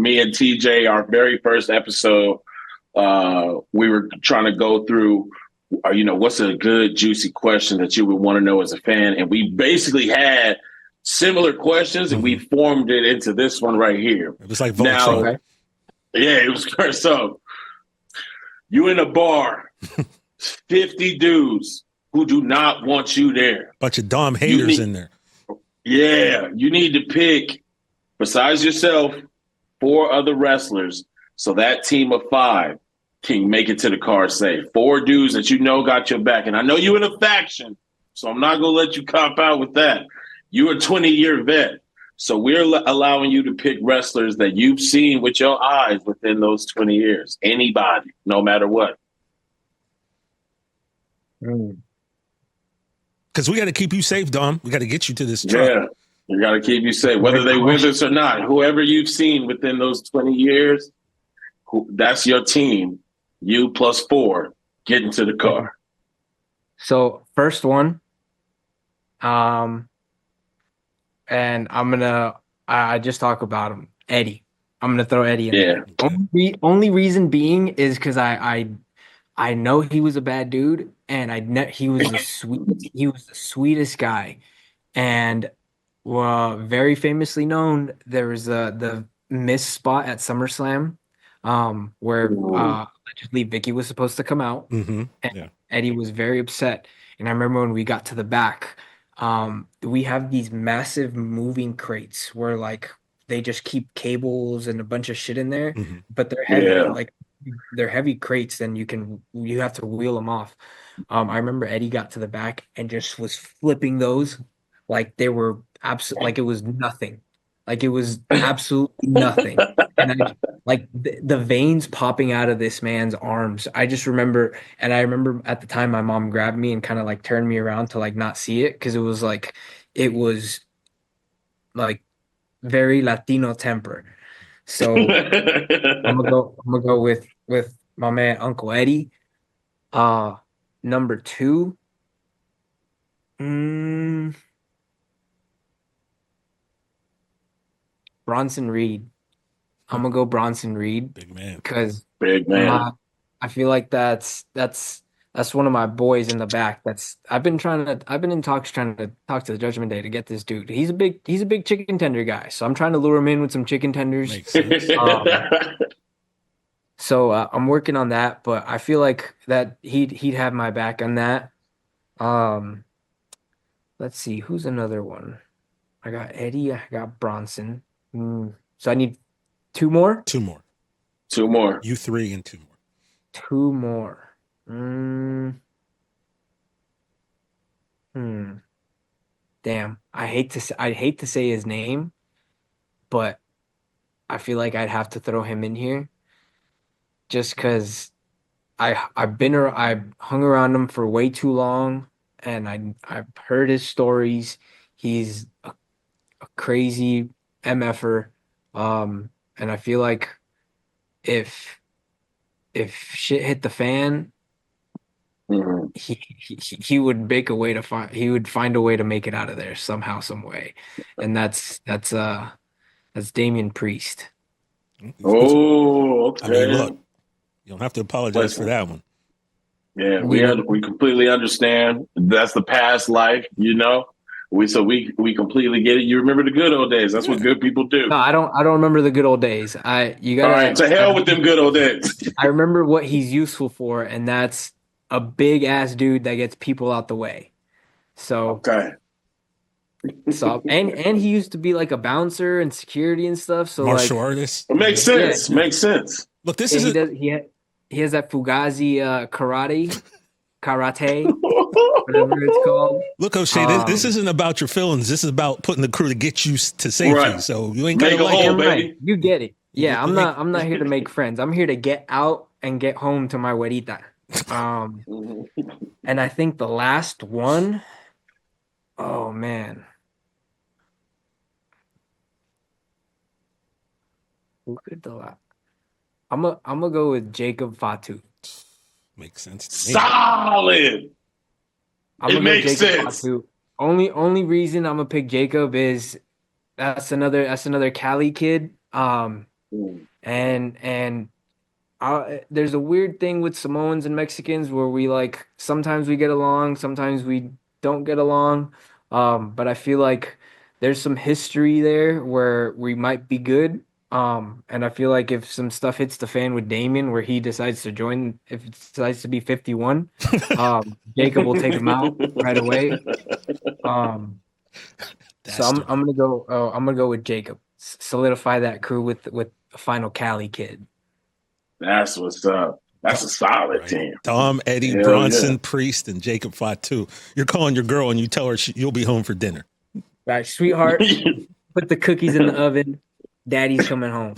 me and TJ, our very first episode, we were trying to go through, what's a good juicy question that you would want to know as a fan, and we basically had similar questions, and we formed it into this one right here. It was like Voltron. Now, yeah, it was. So you in a bar, 50 dudes who do not want you there. Bunch of Dom haters in there. Yeah, you need to pick, besides yourself, 4 other wrestlers, so that team of 5 can make it to the car safe. 4 dudes that you know got your back. And I know you in a faction, so I'm not going to let you cop out with that. You're a 20-year vet. So we're allowing you to pick wrestlers that you've seen with your eyes within those 20 years. Anybody, no matter what. Because we got to keep you safe, Dom. We got to get you to this truck. Yeah, we got to keep you safe, whether they with us or not. Whoever you've seen within those 20 years, that's your team. You plus 4 get into the car. So first one, and I just talk about him, Eddie. I'm gonna throw Eddie in there. Only reason being is because I know he was a bad dude, and he was the sweetest guy, and very famously known. There was the miss spot at SummerSlam, where allegedly Vicky was supposed to come out, and Eddie was very upset. And I remember when we got to the back, we have these massive moving crates where like they just keep cables and a bunch of shit in there, but they're heavy, they're heavy crates, and you have to wheel them off. I remember Eddie got to the back and just was flipping those like they were like it was nothing. Like it was absolutely nothing. And the veins popping out of this man's arms. I just remember, and I remember at the time my mom grabbed me and kind of like turned me around to like not see it, because it was like very Latino temper. So I'm gonna go with my man Uncle Eddie. Number 2. Bronson Reed. I'm gonna go Bronson Reed. Big man. Because big man. I feel like that's one of my boys in the back. I've been in talks trying to talk to the Judgment Day to get this dude. He's a big chicken tender guy. So I'm trying to lure him in with some chicken tenders. Makes sense. So I'm working on that, but I feel like that he'd have my back on that. Let's see, who's another one? I got Eddie, I got Bronson. So I need 2 more? 2 more. 2 more. You 3 and 2 more. 2 more. Damn. I hate to say his name, but I feel like I'd have to throw him in here just because I've hung around him for way too long, and I've heard his stories. He's a crazy MFer. And I feel like if shit hit the fan, he would make a way to find a way to make it out of there somehow, some way. And that's Damian Priest. Oh, okay. I mean, look, you don't have to apologize for that one. Yeah, we completely understand. That's the past life, We completely get it. You remember the good old days. That's what good people do. No, I don't remember the good old days. All right, to hell with them good old days. I remember what he's useful for, and that's a big ass dude that gets people out the way. So okay. So and he used to be like a bouncer and security and stuff. So martial artist. It makes sense. Yeah. Makes sense. Look, this is he has that Fugazi karate, whatever it's called. Look, O'Shea, this isn't about your feelings. This is about putting the crew to get you to safety. Right. So you ain't gonna like him, baby. Right. You get it. Yeah, I'm not here to make friends. I'm here to get out and get home to my güerita. And I think the last one, oh man. Who could the last? I'm gonna go with Jacob Fatu. Makes sense. Solid. It makes sense. Fatu. Only reason I'm gonna pick Jacob is that's another Cali kid. And there's a weird thing with Samoans and Mexicans where we like sometimes we get along, sometimes we don't get along. But I feel like there's some history there where we might be good. And I feel like if some stuff hits the fan with Damien, where he decides to join, if it decides to be 51, Jacob will take him out right away. So I'm gonna go. I'm gonna go with Jacob. Solidify that crew with a final Cali kid. That's what's up. That's a solid team. Dom, Eddie, Hell Bronson, yeah. Priest, and Jacob Fatu. You're calling your girl and you tell her you'll be home for dinner. Right, sweetheart. Put the cookies in the oven. Daddy's coming home.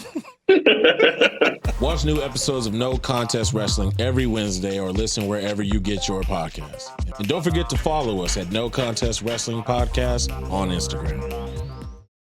Watch new episodes of No Contest Wrestling every Wednesday or listen wherever you get your podcasts. And don't forget to follow us at No Contest Wrestling Podcast on Instagram.